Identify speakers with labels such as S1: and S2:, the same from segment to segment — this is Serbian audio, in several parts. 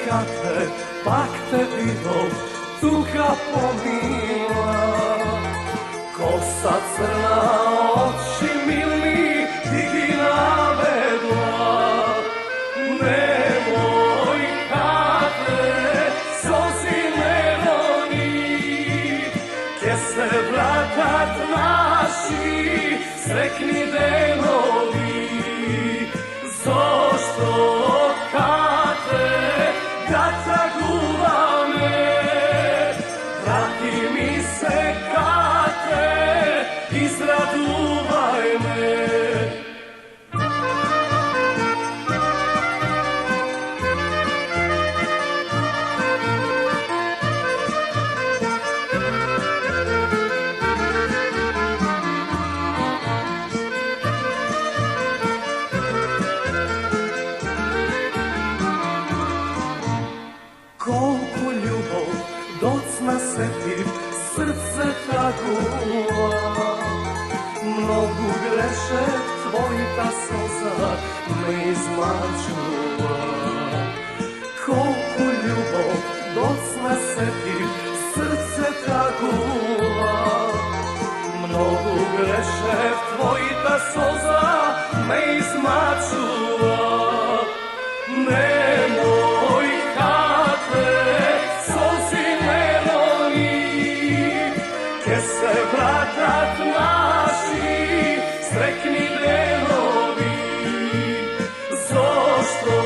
S1: kate, pak te vido, tuga pomila. Kosa crna, oči mili, digi navedla. Nemoj kate, sozi ne roni, kje se vratat naši, srekni denovi. Zašto kate, da taguva me, vrati mi se kate, izraduvaj me. Kolku ljubov docna setim, srce tragula. Mnogu greše, tvojita soza me izmačula. Kolku ljubov docna setim, srce tragula. Mnogu greše, tvojita soza me izmačula. Nemoj kje se vratat naši, srekni denovi. Zašto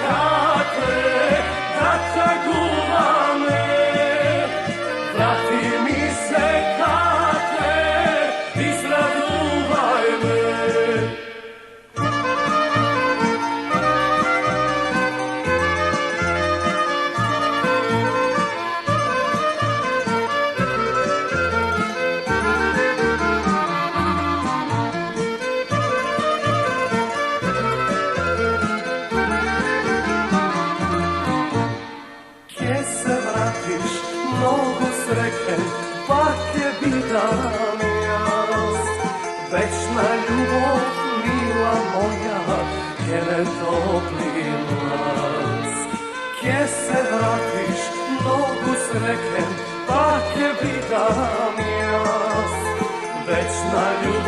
S1: kate, da taguva me, vrati mi se kate, izraduvaj me. Mnogo srećen, pak je bitan jas. Večna ljubav, mila moja, gdje ne topli mraz. Gdje se vratiš, mnogo srećen, pak je bitan jas. Večna ljubav,